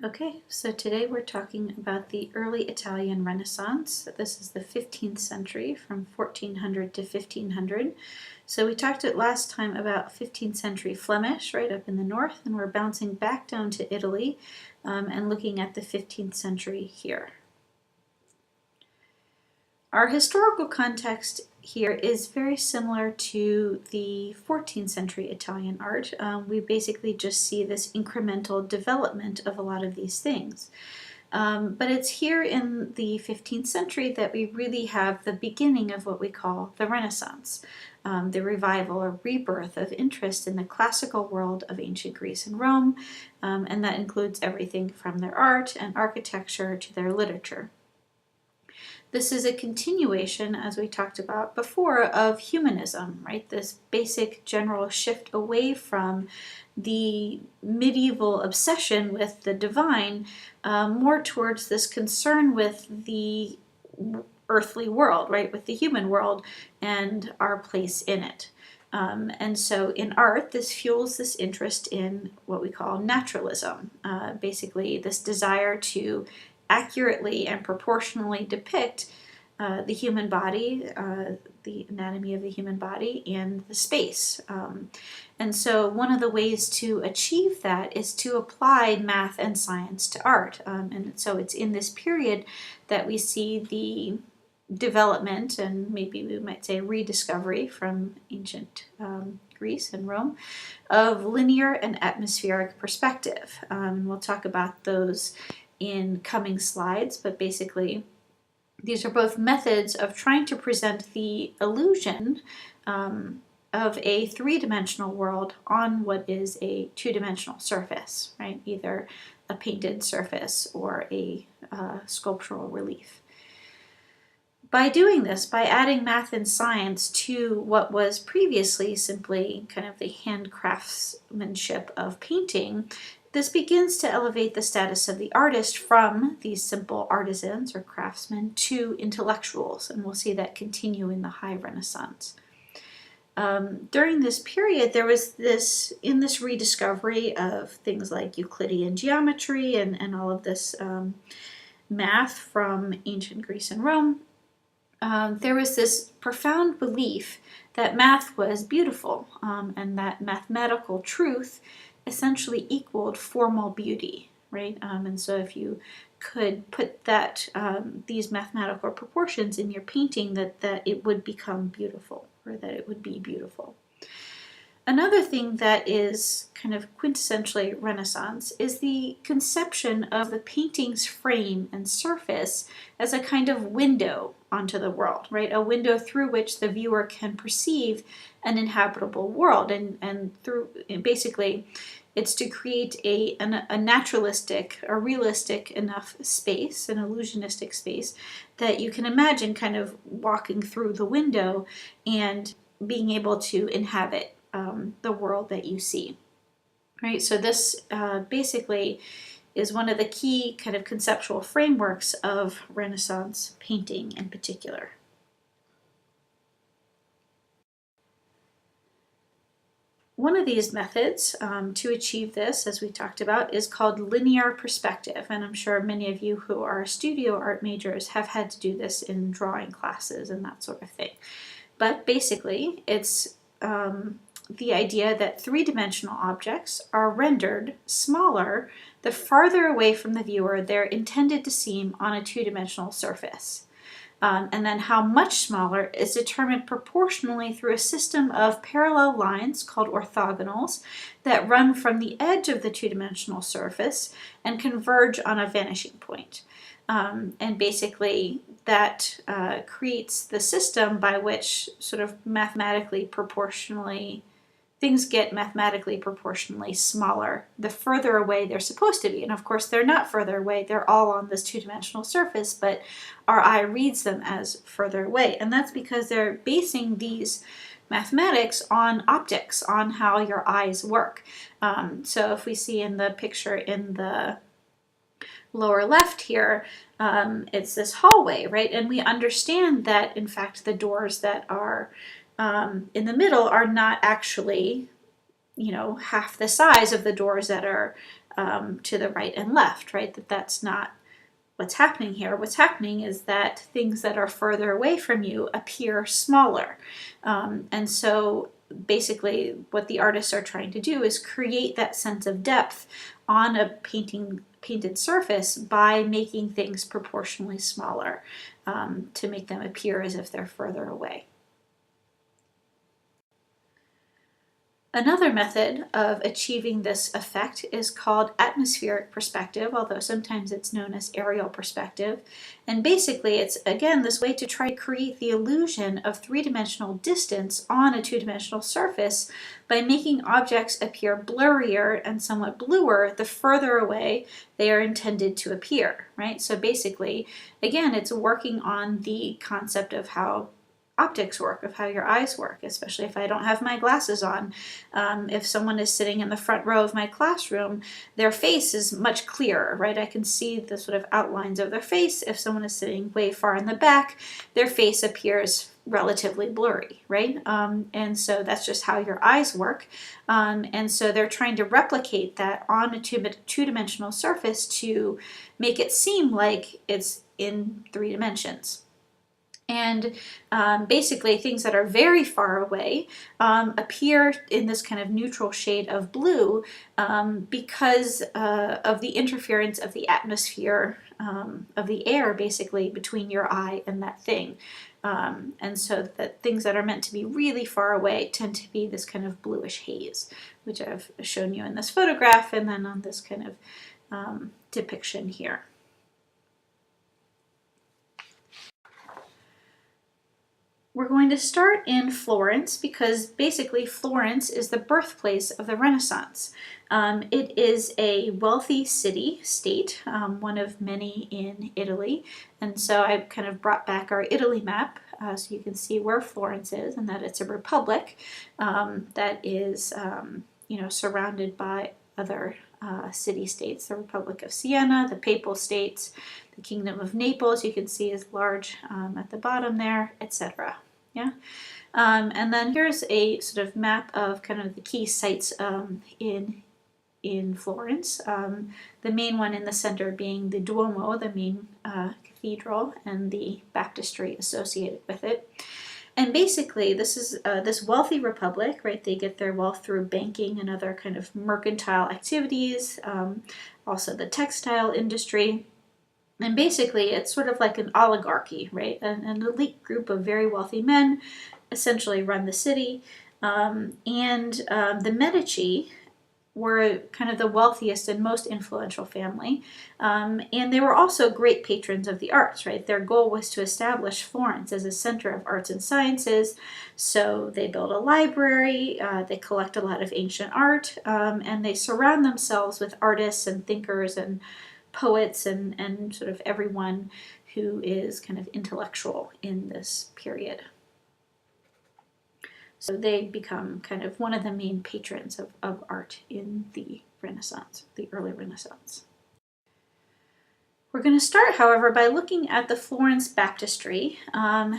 Okay, so today we're talking about the early Italian Renaissance. This is the 15th century from 1400 to 1500. So we talked last time about 15th century Flemish right up in the north, and we're bouncing back down to Italy and looking at the 15th century here. Our historical context here is very similar to the 14th century Italian art. We basically just see this incremental development of a lot of these things. But it's here in the 15th century that we really have the beginning of what we call the Renaissance, the revival or rebirth of interest in the classical world of ancient Greece and Rome, and that includes everything from their art and architecture to their literature. This is a continuation, as we talked about before, of humanism, right? This basic general shift away from the medieval obsession with the divine, more towards this concern with the earthly world, right? With the human world and our place in it. And so in art, this fuels this interest in what we call naturalism, basically this desire to accurately and proportionally depict the human body, the anatomy of the human body, and the space. And so one of the ways to achieve that is to apply math and science to art. And so it's in this period that we see the development, and maybe we might say rediscovery from ancient Greece and Rome, of linear and atmospheric perspective. We'll talk about those in coming slides, but basically these are both methods of trying to present the illusion of a three-dimensional world on what is a two-dimensional surface, right? Either a painted surface or a sculptural relief. By doing this, by adding math and science to what was previously simply kind of the handcraftsmanship of painting, this begins to elevate the status of the artist from these simple artisans or craftsmen to intellectuals, and we'll see that continue in the High Renaissance. During this period, there was this rediscovery of things like Euclidean geometry and all of this math from ancient Greece and Rome. There was this profound belief that math was beautiful and that mathematical truth essentially equaled formal beauty, right? And so if you could put that these mathematical proportions in your painting, that it would become beautiful, or that it would be beautiful. Another thing that is kind of quintessentially Renaissance is the conception of the painting's frame and surface as a kind of window onto the world, right? A window through which the viewer can perceive an inhabitable world, and basically it's to create a naturalistic, a realistic enough space, an illusionistic space, that you can imagine kind of walking through the window and being able to inhabit the world that you see, right? So this basically is one of the key kind of conceptual frameworks of Renaissance painting in particular. One of these methods to achieve this, as we talked about, is called linear perspective, and I'm sure many of you who are studio art majors have had to do this in drawing classes and that sort of thing. But basically, it's the idea that three-dimensional objects are rendered smaller the farther away from the viewer they're intended to seem on a two-dimensional surface. And then how much smaller is determined proportionally through a system of parallel lines called orthogonals that run from the edge of the two-dimensional surface and converge on a vanishing point. And basically that creates the system by which sort of things get mathematically proportionally smaller the further away they're supposed to be. And of course, they're not further away. They're all on this two-dimensional surface, but our eye reads them as further away. And that's because they're basing these mathematics on optics, on how your eyes work. So if we see in the picture in the lower left here, it's this hallway, right? And we understand that, in fact, the doors that are in the middle are not actually half the size of the doors that are to the right and left, right? That's not what's happening here. What's happening is that things that are further away from you appear smaller. And so basically what the artists are trying to do is create that sense of depth on a painted surface by making things proportionally smaller to make them appear as if they're further away. Another method of achieving this effect is called atmospheric perspective, although sometimes it's known as aerial perspective. And basically, it's, again, this way to try to create the illusion of three-dimensional distance on a two-dimensional surface by making objects appear blurrier and somewhat bluer the further away they are intended to appear, right? So basically, again, it's working on the concept of how optics work, of how your eyes work, especially if I don't have my glasses on. If someone is sitting in the front row of my classroom, their face is much clearer, right? I can see the sort of outlines of their face. If someone is sitting way far in the back, their face appears relatively blurry, right? And so that's just how your eyes work. And so they're trying to replicate that on a two-dimensional surface to make it seem like it's in 3 dimensions. And basically things that are very far away appear in this kind of neutral shade of blue because of the interference of the atmosphere of the air basically between your eye and that thing. And so that things that are meant to be really far away tend to be this kind of bluish haze, which I've shown you in this photograph and then on this kind of depiction here. We're going to start in Florence because basically Florence is the birthplace of the Renaissance. It is a wealthy city-state, one of many in Italy, and so I kind of brought back our Italy map so you can see where Florence is and that it's a republic that is surrounded by other city-states, the Republic of Siena, the Papal States, the Kingdom of Naples, you can see is large at the bottom there, etc. Yeah, and then here's a sort of map of kind of the key sites in Florence. The main one in the center being the Duomo, the main cathedral, and the baptistry associated with it. And basically, this is this wealthy republic, right? They get their wealth through banking and other kind of mercantile activities, also the textile industry. And basically, it's sort of like an oligarchy, right? An elite group of very wealthy men essentially run the city. The Medici were kind of the wealthiest and most influential family. And they were also great patrons of the arts, right? Their goal was to establish Florence as a center of arts and sciences. So they build a library, they collect a lot of ancient art, and they surround themselves with artists and thinkers and poets and sort of everyone who is kind of intellectual in this period. So they become kind of one of the main patrons of art in the Renaissance, the early Renaissance. We're going to start, however, by looking at the Florence Baptistry.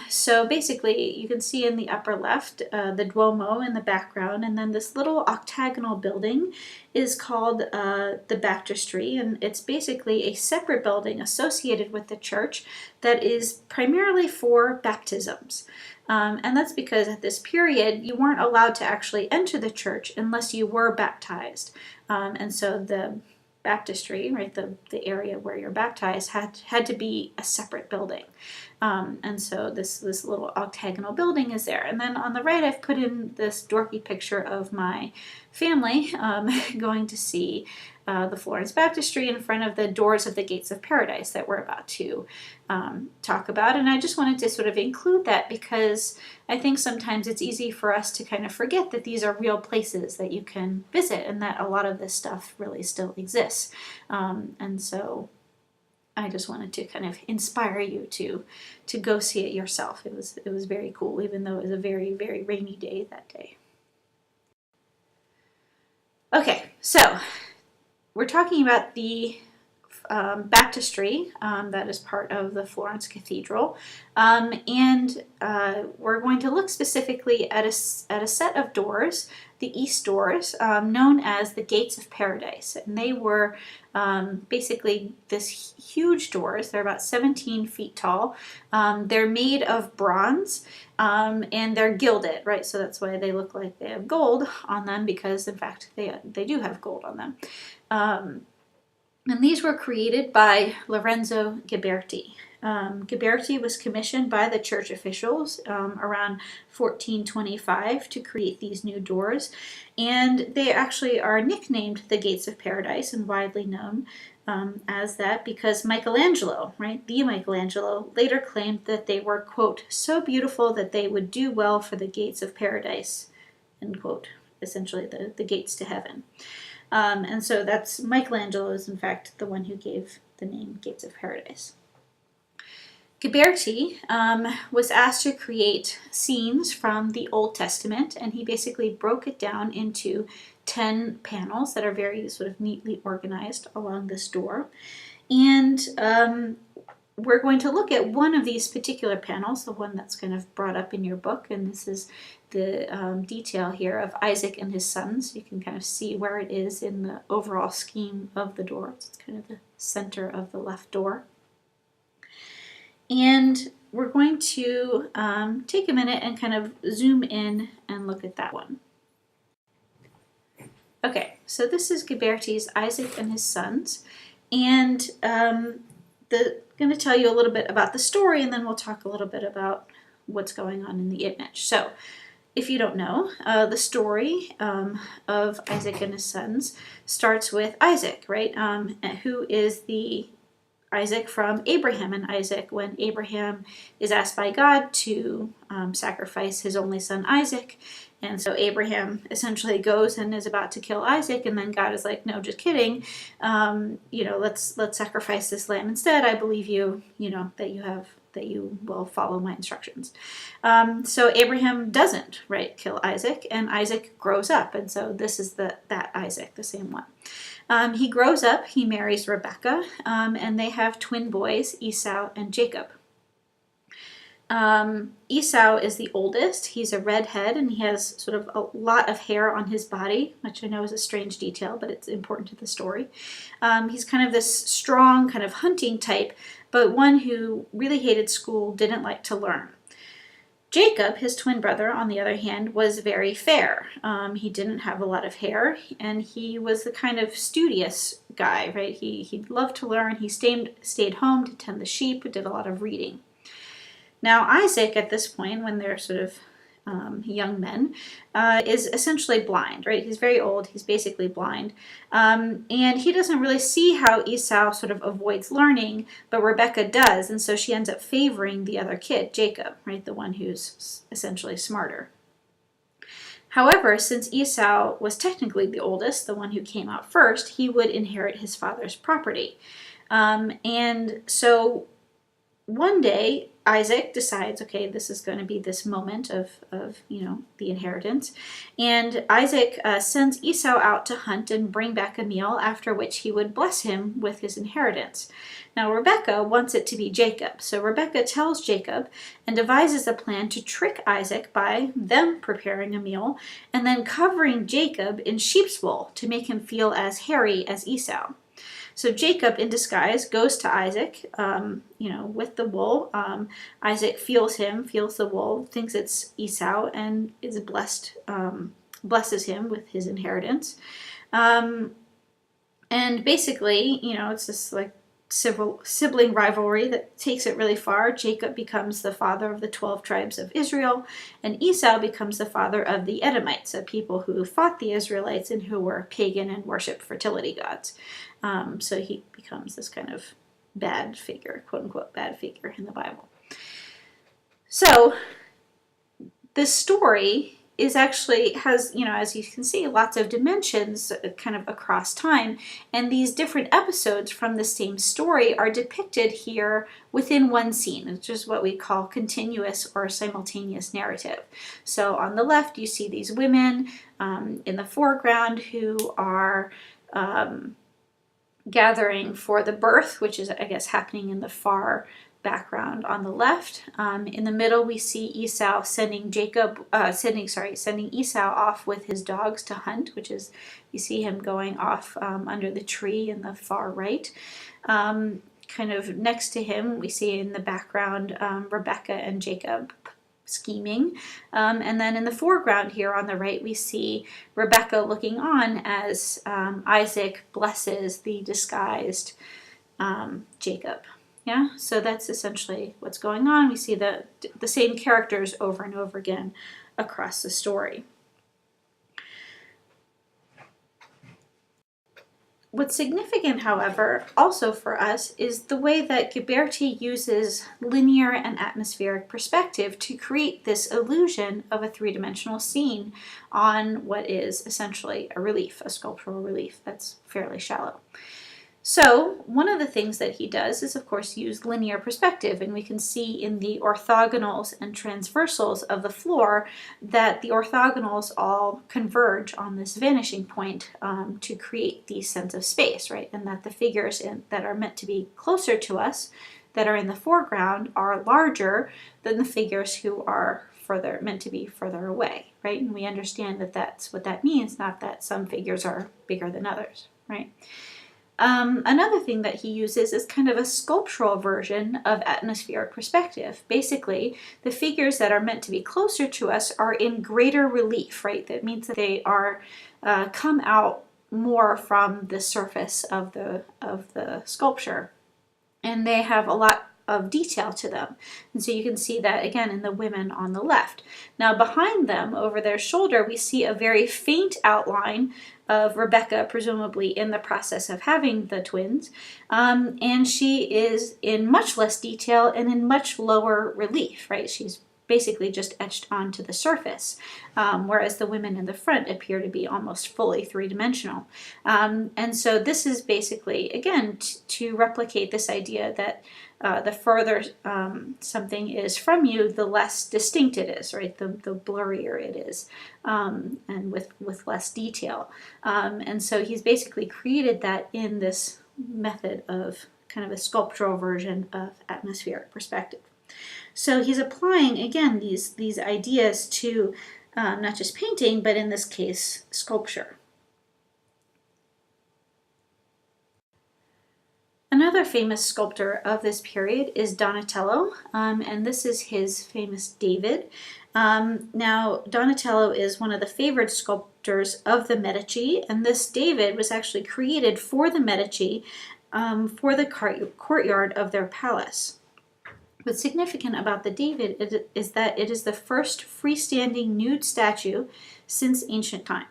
So basically, you can see in the upper left the Duomo in the background, and then this little octagonal building is called the Baptistry, and it's basically a separate building associated with the church that is primarily for baptisms. And that's because at this period, you weren't allowed to actually enter the church unless you were baptized. And so the baptistry, right, the area where you're baptized had to be a separate building. And so this little octagonal building is there. And then on the right, I've put in this dorky picture of my family going to see the Florence Baptistry in front of the doors of the Gates of Paradise that we're about to talk about. And I just wanted to sort of include that because I think sometimes it's easy for us to kind of forget that these are real places that you can visit and that a lot of this stuff really still exists. And so I just wanted to kind of inspire you to go see it yourself. It was very cool, even though it was a very, very rainy day that day. Okay, so we're talking about the baptistry that is part of the Florence Cathedral. And we're going to look specifically at a set of doors, the east doors, known as the Gates of Paradise. And they were basically this huge doors. They're about 17 feet tall. They're made of bronze, and they're gilded, right? So that's why they look like they have gold on them, because in fact they do have gold on them. And these were created by Lorenzo Ghiberti. Ghiberti was commissioned by the church officials around 1425 to create these new doors, and they actually are nicknamed the Gates of Paradise and widely known as that because Michelangelo, right, the Michelangelo, later claimed that they were, quote, so beautiful that they would do well for the gates of paradise, end quote, essentially the gates to heaven. And so that's Michelangelo is in fact the one who gave the name Gates of Paradise. Ghiberti was asked to create scenes from the Old Testament, and he basically broke it down into 10 panels that are very sort of neatly organized along this door. And we're going to look at one of these particular panels, the one that's kind of brought up in your book, and this is the detail here of Isaac and his sons. You can kind of see where it is in the overall scheme of the door. It's kind of the center of the left door. And we're going to take a minute and kind of zoom in and look at that one. Okay, so this is Ghiberti's Isaac and his sons, and I'm going to tell you a little bit about the story, and then we'll talk a little bit about what's going on in the image. So, if you don't know, the story of Isaac and his sons starts with Isaac, right? Who is the Isaac from Abraham and Isaac when Abraham is asked by God to sacrifice his only son Isaac. And so Abraham essentially goes and is about to kill Isaac, and then God is like, no, just kidding. Let's sacrifice this lamb instead. I believe you, that you will follow my instructions. So Abraham doesn't, right, kill Isaac, and Isaac grows up. And so this is that Isaac, the same one. He grows up, he marries Rebekah, and they have twin boys, Esau and Jacob. Esau is the oldest. He's a redhead, and he has sort of a lot of hair on his body, which I know is a strange detail, but it's important to the story. He's kind of this strong kind of hunting type, but one who really hated school, didn't like to learn. Jacob, his twin brother, on the other hand, was very fair. He didn't have a lot of hair, and he was the kind of studious guy, right? He loved to learn. He stayed home to tend the sheep, did a lot of reading. Now, Isaac, at this point, when they're sort of young men, is essentially blind, right? He's very old. He's basically blind. And he doesn't really see how Esau sort of avoids learning, but Rebekah does. And so she ends up favoring the other kid, Jacob, right? The one who's essentially smarter. However, since Esau was technically the oldest, the one who came out first, he would inherit his father's property. And so one day, Isaac decides, okay, this is going to be this moment of the inheritance. And Isaac sends Esau out to hunt and bring back a meal, after which he would bless him with his inheritance. Now, Rebekah wants it to be Jacob. So Rebekah tells Jacob and devises a plan to trick Isaac by them preparing a meal and then covering Jacob in sheep's wool to make him feel as hairy as Esau. So Jacob, in disguise, goes to Isaac, with the wool. Isaac feels the wool, thinks it's Esau, and is blesses him with his inheritance. And basically, it's this like sibling rivalry that takes it really far. Jacob becomes the father of the 12 tribes of Israel, and Esau becomes the father of the Edomites, a people who fought the Israelites and who were pagan and worshipped fertility gods. So he becomes this kind of bad figure, quote unquote, bad figure in the Bible. So this story is actually has, as you can see, lots of dimensions kind of across time. And these different episodes from the same story are depicted here within one scene, which is what we call continuous or simultaneous narrative. So on the left, you see these women in the foreground who are gathering for the birth, which is, I guess, happening in the far background on the left. In the middle, we see Esau sending Esau off with his dogs to hunt, which is, you see him going off under the tree in the far right. Kind of next to him, we see in the background Rebecca and Jacob scheming. And then in the foreground here on the right, we see Rebecca looking on as Isaac blesses the disguised Jacob. Yeah, so that's essentially what's going on. We see the same characters over and over again across the story. What's significant, however, also for us is the way that Ghiberti uses linear and atmospheric perspective to create this illusion of a three-dimensional scene on what is essentially a relief, a sculptural relief that's fairly shallow. So one of the things that he does is, of course, use linear perspective, and we can see in the orthogonals and transversals of the floor that the orthogonals all converge on this vanishing point to create the sense of space, right? And that the figures that are meant to be closer to us, that are in the foreground, are larger than the figures who are meant to be further away, right? And we understand that that's what that means, not that some figures are bigger than others, right? Another thing that he uses is kind of a sculptural version of atmospheric perspective. Basically, the figures that are meant to be closer to us are in greater relief, right? That means that they are come out more from the surface of the sculpture, and they have a lot of detail to them. And so you can see that again in the women on the left. Now behind them, over their shoulder, we see a very faint outline of Rebecca, presumably in the process of having the twins. And she is in much less detail and in much lower relief, right? She's basically just etched onto the surface, whereas the women in the front appear to be almost fully three-dimensional. And so this is basically, again, to replicate this idea that the further something is from you, the less distinct it is, right? The blurrier it is, and with less detail. And so he's basically created that in this method of kind of a sculptural version of atmospheric perspective. So he's applying, again, these ideas to not just painting, but in this case, sculpture. Another famous sculptor of this period is Donatello, and this is his famous David. Now, Donatello is one of the favored sculptors of the Medici, and this David was actually created for the Medici for the courtyard of their palace. What's significant about the David is that it is the first freestanding nude statue since ancient time,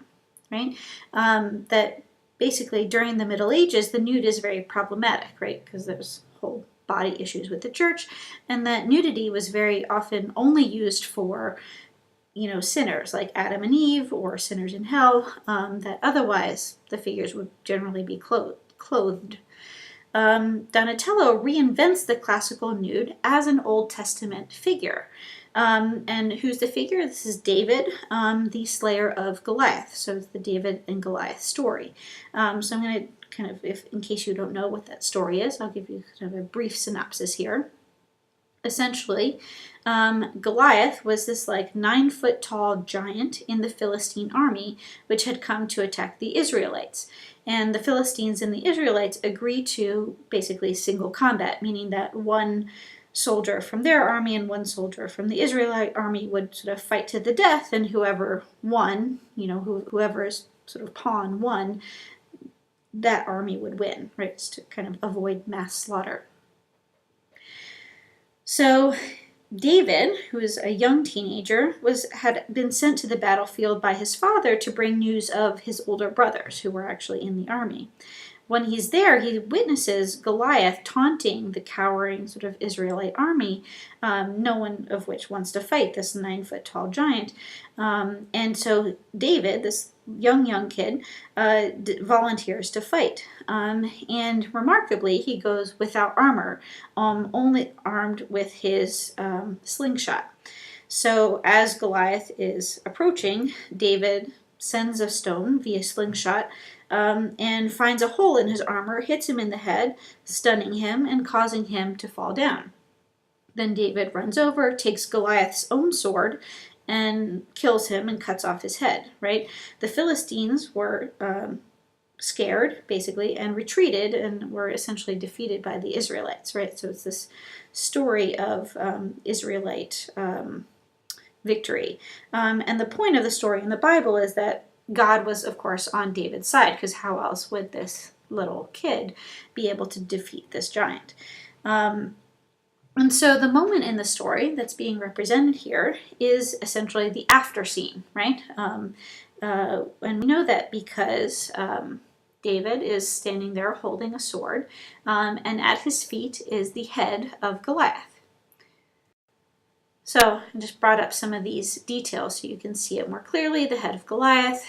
right? That basically during the Middle Ages, the nude is very problematic, right? Because there's whole body issues with the church, and that nudity was very often only used for, sinners like Adam and Eve or sinners in hell, that otherwise the figures would generally be clothed. Donatello reinvents the classical nude as an Old Testament figure. And who's the figure? This is David, the slayer of Goliath. So it's the David and Goliath story. So I'm going to kind of, in case you don't know what that story is, I'll give you kind of a brief synopsis here. Essentially, Goliath was this 9-foot tall giant in the Philistine army, which had come to attack the Israelites. And the Philistines and the Israelites agreed to basically single combat, meaning that one soldier from their army and one soldier from the Israelite army would sort of fight to the death, and whoever won, whoever's sort of pawn won, that army would win, right? It's to kind of avoid mass slaughter. So David, who is a young teenager, had been sent to the battlefield by his father to bring news of his older brothers, who were actually in the army. When he's there, he witnesses Goliath taunting the cowering sort of Israelite army, no one of which wants to fight this 9-foot tall giant. And so David, this young kid, volunteers to fight. And remarkably, he goes without armor, only armed with his slingshot. So as Goliath is approaching, David sends a stone via slingshot and finds a hole in his armor, hits him in the head, stunning him and causing him to fall down. Then David runs over, takes Goliath's own sword, and kills him and cuts off his head, right? The Philistines were scared, basically, and retreated and were essentially defeated by the Israelites, right? So it's this story of Israelite victory. And the point of the story in the Bible is that God was, of course, on David's side, because how else would this little kid be able to defeat this giant? And so the moment in the story that's being represented here is essentially the after scene, right? And we know that because David is standing there holding a sword, and at his feet is the head of Goliath. So I just brought up some of these details so you can see it more clearly. The head of Goliath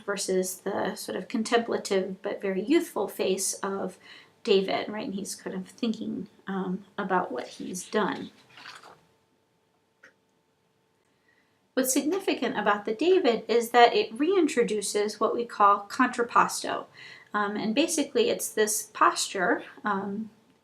versus the sort of contemplative but very youthful face of David, right? And he's kind of thinking about what he's done. What's significant about the David is that it reintroduces what we call contrapposto. And basically it's this posture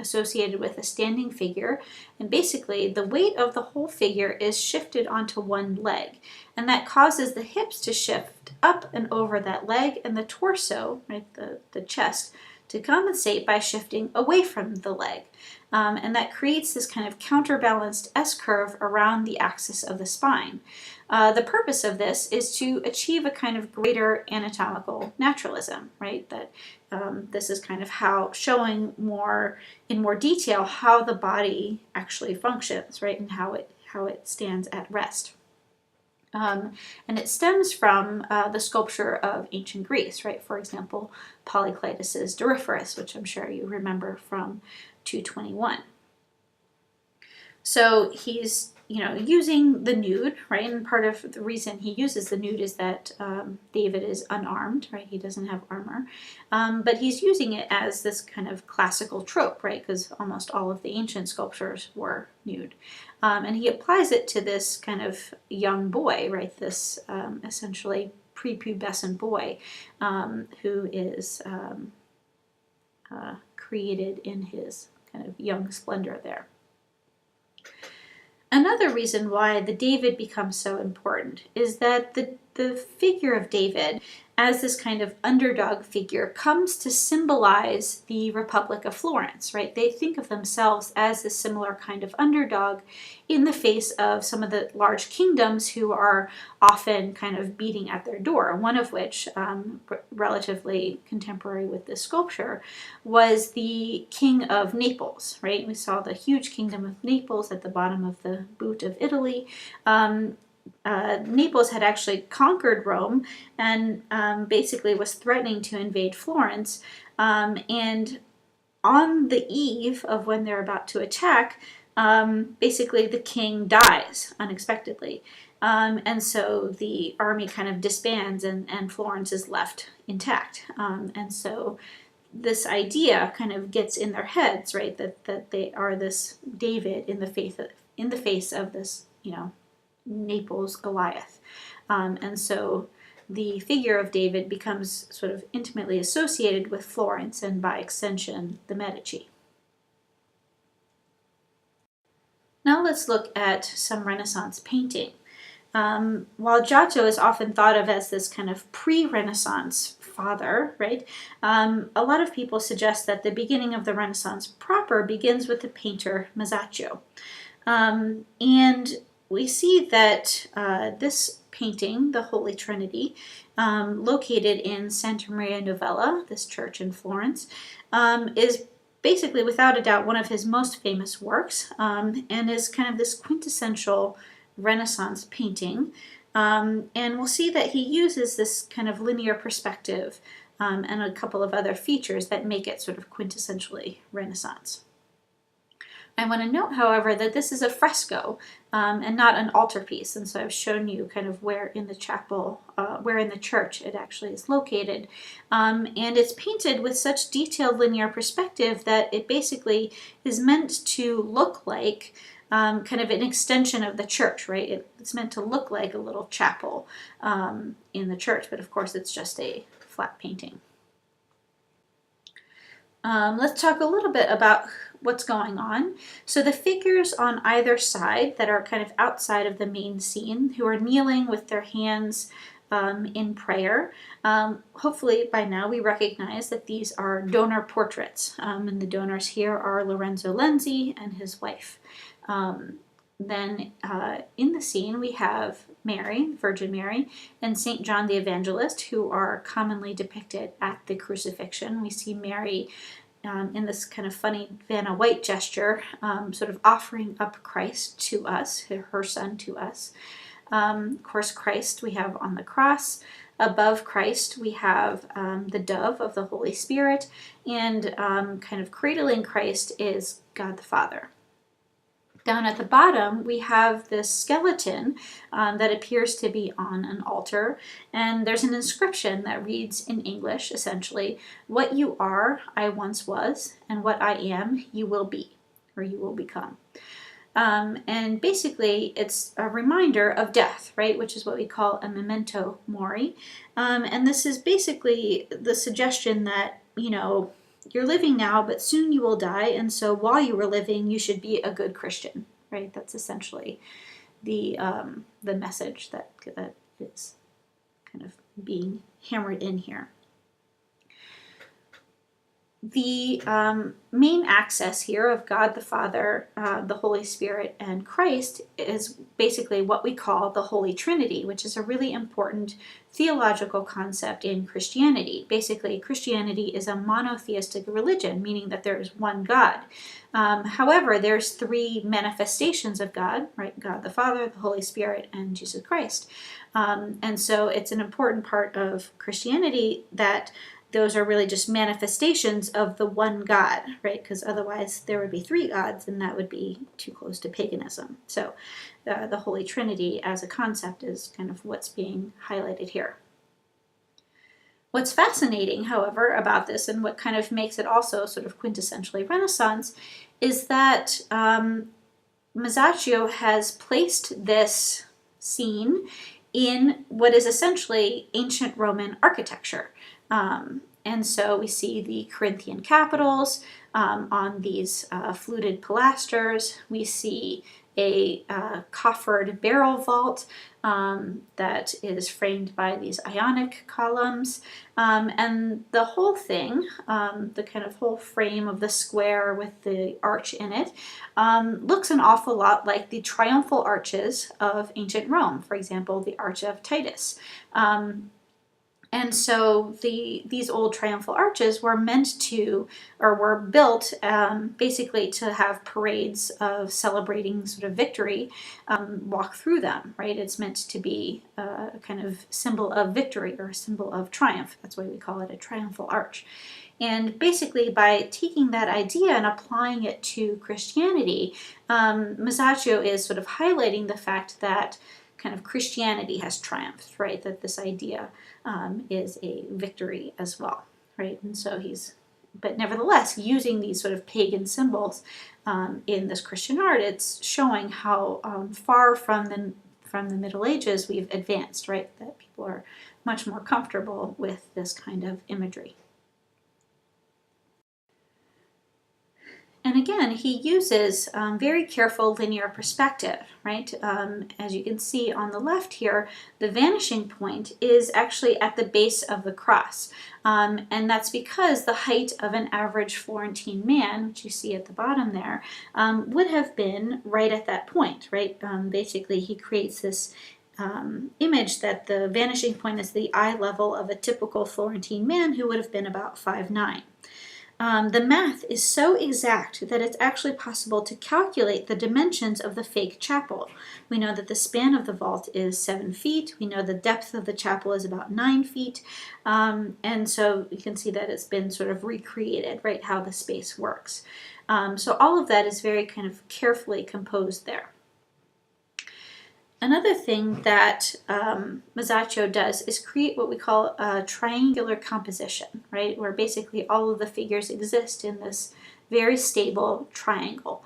associated with a standing figure, and basically the weight of the whole figure is shifted onto one leg, and that causes the hips to shift up and over that leg, and the torso, right, the chest, to compensate by shifting away from the leg. And that creates this kind of counterbalanced S-curve around the axis of the spine. The purpose of this is to achieve a kind of greater anatomical naturalism, right? That this is kind of how showing in more detail how the body actually functions, right? And how it stands at rest. And it stems from the sculpture of ancient Greece, right? For example, Polycletus's Doryphorus, which I'm sure you remember from 221. So he's, using the nude, right? And part of the reason he uses the nude is that David is unarmed, right? He doesn't have armor. But he's using it as this kind of classical trope, right? Because almost all of the ancient sculptures were nude. And he applies it to this kind of young boy, right? This essentially prepubescent boy who is created in his kind of young splendor there. Another reason why the David becomes so important is that the figure of David as this kind of underdog figure comes to symbolize the Republic of Florence, right? They think of themselves as a similar kind of underdog in the face of some of the large kingdoms who are often kind of beating at their door, one of which, relatively contemporary with this sculpture, was the King of Naples, right? We saw the huge kingdom of Naples at the bottom of the boot of Italy. Naples had actually conquered Rome and basically was threatening to invade Florence. And on the eve of when they're about to attack, basically the king dies unexpectedly. And so the army kind of disbands and Florence is left intact. And so this idea kind of gets in their heads, right, that they are this David in the face of this, Naples Goliath. And so the figure of David becomes sort of intimately associated with Florence and by extension the Medici. Now let's look at some Renaissance painting. While Giotto is often thought of as this kind of pre-Renaissance father, right? A lot of people suggest that the beginning of the Renaissance proper begins with the painter Masaccio. And we see that this painting, the Holy Trinity, located in Santa Maria Novella, this church in Florence, is basically, without a doubt, one of his most famous works, and is kind of this quintessential Renaissance painting. And we'll see that he uses this kind of linear perspective and a couple of other features that make it sort of quintessentially Renaissance. I want to note, however, that this is a fresco and not an altarpiece, and so I've shown you kind of where in the chapel, where in the church it actually is located. And it's painted with such detailed linear perspective that it basically is meant to look like kind of an extension of the church, right? It's meant to look like a little chapel in the church, but of course it's just a flat painting. Let's talk a little bit about what's going on. So the figures on either side that are kind of outside of the main scene, who are kneeling with their hands in prayer. Hopefully by now we recognize that these are donor portraits, and the donors here are Lorenzo Lenzi and his wife. Then in the scene we have Mary, Virgin Mary, and St. John the Evangelist, who are commonly depicted at the crucifixion. We see Mary in this kind of funny Vanna White gesture, sort of offering up Christ to us, her son to us. Of course, Christ we have on the cross. Above Christ, we have the dove of the Holy Spirit, and kind of cradling Christ is God the Father. Down at the bottom, we have this skeleton that appears to be on an altar, and there's an inscription that reads in English, essentially, "What you are, I once was, and what I am, you will be, or you will become." And basically, it's a reminder of death, right, which is what we call a memento mori. And this is basically the suggestion that, you're living now, but soon you will die, and so while you were living, you should be a good Christian, right? That's essentially the message that is kind of being hammered in here. The main axis here of God the Father, the Holy Spirit, and Christ is basically what we call the Holy Trinity, which is a really important theological concept in Christianity. Basically, Christianity is a monotheistic religion, meaning that there is one God. However, there's three manifestations of God, right? God the Father, the Holy Spirit, and Jesus Christ. And so it's an important part of Christianity that those are really just manifestations of the one God, right? Because otherwise there would be three gods, and that would be too close to paganism. So the Holy Trinity as a concept is kind of what's being highlighted here. What's fascinating, however, about this, and what kind of makes it also sort of quintessentially Renaissance, is that Masaccio has placed this scene in what is essentially ancient Roman architecture. And so we see the Corinthian capitals on these fluted pilasters. We see a coffered barrel vault that is framed by these Ionic columns. And the whole thing, the kind of whole frame of the square with the arch in it, looks an awful lot like the triumphal arches of ancient Rome, for example, the Arch of Titus. And so these old triumphal arches were meant to, or were built basically to have parades of celebrating sort of victory walk through them, right? It's meant to be a kind of symbol of victory or a symbol of triumph. That's why we call it a triumphal arch. And basically by taking that idea and applying it to Christianity, Masaccio is sort of highlighting the fact that kind of Christianity has triumphed, right? That this idea is a victory as well, right? And so but nevertheless, using these sort of pagan symbols in this Christian art, it's showing how far from the Middle Ages we've advanced, right? That people are much more comfortable with this kind of imagery. And again, he uses very careful linear perspective, right? As you can see on the left here, the vanishing point is actually at the base of the cross. And that's because the height of an average Florentine man, which you see at the bottom there, would have been right at that point, right? Basically, he creates this image that the vanishing point is the eye level of a typical Florentine man who would have been about 5'9". The math is so exact that it's actually possible to calculate the dimensions of the fake chapel. We know that the span of the vault is 7 feet. We know the depth of the chapel is about 9 feet. And so you can see that it's been sort of recreated, right, how the space works. So all of that is very kind of carefully composed there. Another thing that Masaccio does is create what we call a triangular composition, right? Where basically all of the figures exist in this very stable triangle.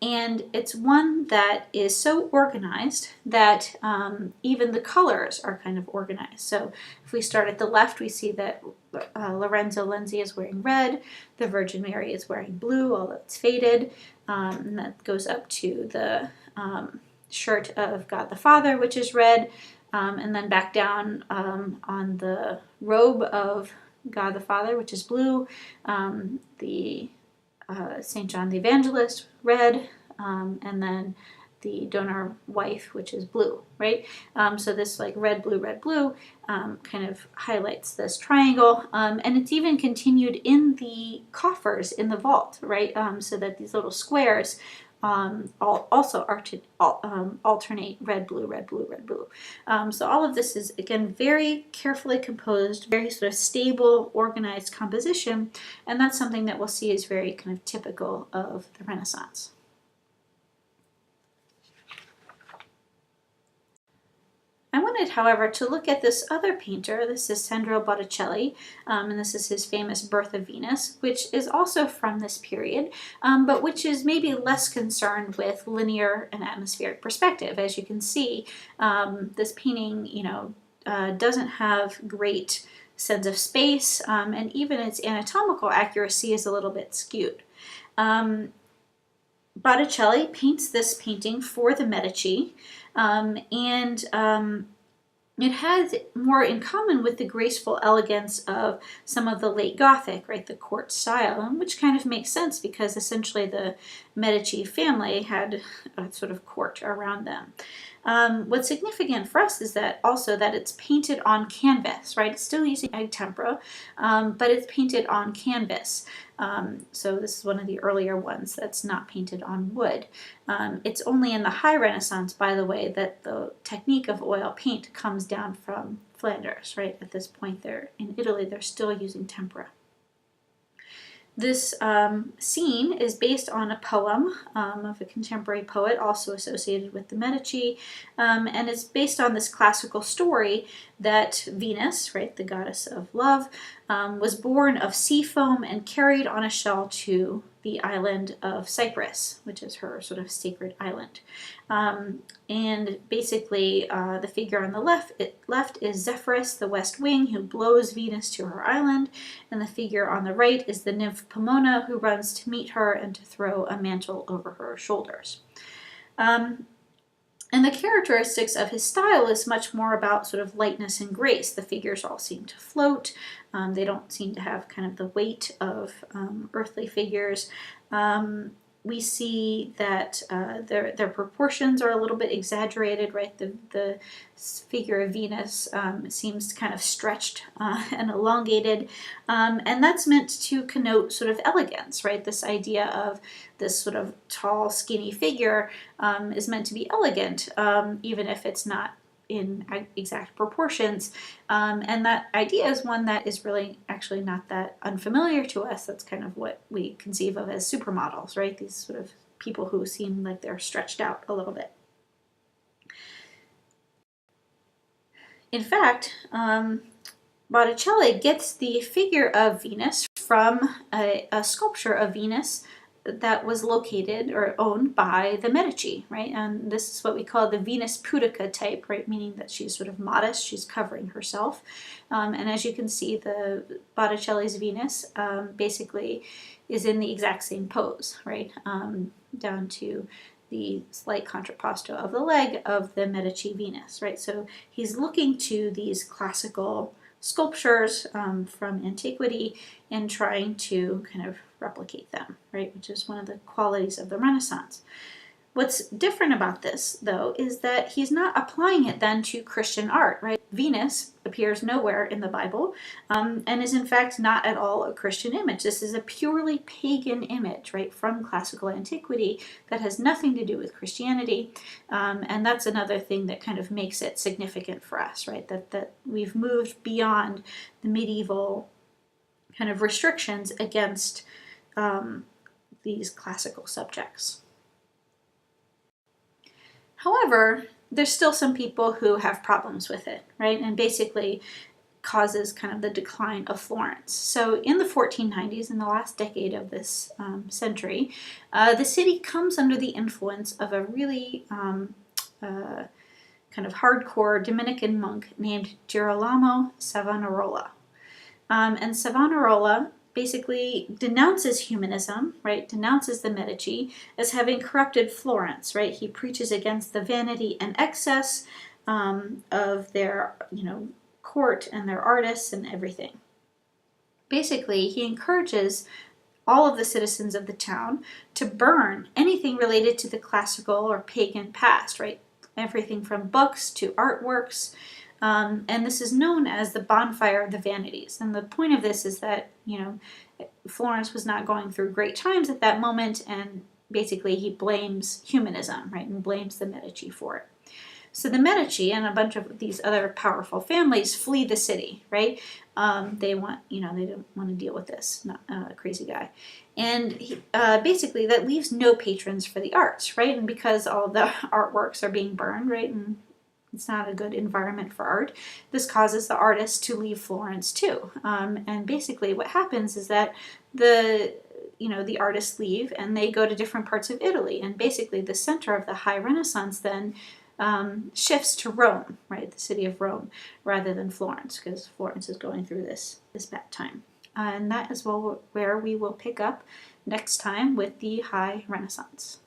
and it's one that is so organized that even the colors are kind of organized. So if we start at the left, we see that Lorenzo Lenzi is wearing red, the Virgin Mary is wearing blue, although it's faded, and that goes up to the shirt of God the Father, which is red, and then back down on the robe of God the Father, which is blue, the St. John the Evangelist, red, and then the donor wife, which is blue, right? So this like red, blue, kind of highlights this triangle, and it's even continued in the coffers in the vault, right? So that these little squares also alternate red, blue, red, blue, red, blue. So all of this is, again, very carefully composed, very sort of stable, organized composition, and that's something that we'll see is very kind of typical of the Renaissance. I wanted, however, to look at this other painter. This is Sandro Botticelli, and this is his famous Birth of Venus, which is also from this period, but which is maybe less concerned with linear and atmospheric perspective. As you can see, this painting, doesn't have great sense of space, and even its anatomical accuracy is a little bit skewed. Botticelli paints this painting for the Medici, and it has more in common with the graceful elegance of some of the late Gothic, right, the court style, which kind of makes sense because essentially the Medici family had a sort of court around them. What's significant for us is that also that it's painted on canvas, right? It's still using egg tempera, but it's painted on canvas. So this is one of the earlier ones that's not painted on wood. It's only in the High Renaissance, by the way, that the technique of oil paint comes down from Flanders, right? At this point, in Italy, they're still using tempera. This scene is based on a poem of a contemporary poet also associated with the Medici, and it's based on this classical story that Venus, right, the goddess of love, was born of sea foam and carried on a shell to the island of Cyprus, which is her sort of sacred island. And basically, the figure on the left is Zephyrus, the west wing, who blows Venus to her island, and the figure on the right is the nymph Pomona, who runs to meet her and to throw a mantle over her shoulders. And the characteristics of his style is much more about sort of lightness and grace. The figures all seem to float. They don't seem to have kind of the weight of earthly figures. We see that their proportions are a little bit exaggerated, right? The figure of Venus seems kind of stretched and elongated, and that's meant to connote sort of elegance, right? This idea of this sort of tall, skinny figure is meant to be elegant, even if it's not in exact proportions, and that idea is one that is really actually not that unfamiliar to us. That's kind of what we conceive of as supermodels, right? These sort of people who seem like they're stretched out a little bit. In fact, Botticelli gets the figure of Venus from a sculpture of Venus that was located or owned by the Medici, right? And this is what we call the Venus Pudica type, right? Meaning that she's sort of modest, she's covering herself. And as you can see, the Botticelli's Venus basically is in the exact same pose, right? Down to the slight contrapposto of the leg of the Medici Venus, right? So he's looking to these classical sculptures from antiquity and trying to kind of replicate them, right? Which is one of the qualities of the Renaissance. What's different about this, though, is that he's not applying it then to Christian art, right? Venus appears nowhere in the Bible and is in fact not at all a Christian image. This is a purely pagan image, right, from classical antiquity that has nothing to do with Christianity. And that's another thing that kind of makes it significant for us, right? That we've moved beyond the medieval kind of restrictions against these classical subjects. However, there's still some people who have problems with it, right? And basically, causes kind of the decline of Florence. So in the 1490s, in the last decade of this century, the city comes under the influence of a really kind of hardcore Dominican monk named Girolamo Savonarola. And Savonarola basically denounces humanism, right? Denounces the Medici as having corrupted Florence, right? He preaches against the vanity and excess of their, court and their artists and everything. Basically, he encourages all of the citizens of the town to burn anything related to the classical or pagan past, right? Everything from books to artworks. And this is known as the bonfire of the vanities. And the point of this is that, Florence was not going through great times at that moment, and basically he blames humanism, right, and blames the Medici for it. So the Medici and a bunch of these other powerful families flee the city, right? They want, they don't want to deal with this crazy guy. And basically that leaves no patrons for the arts, right? And because all the artworks are being burned, right, and it's not a good environment for art, this causes the artists to leave Florence too. And basically what happens is that the artists leave and they go to different parts of Italy. And basically the center of the High Renaissance then shifts to Rome, right, the city of Rome, rather than Florence, because Florence is going through this bad time. And that is where we will pick up next time with the High Renaissance.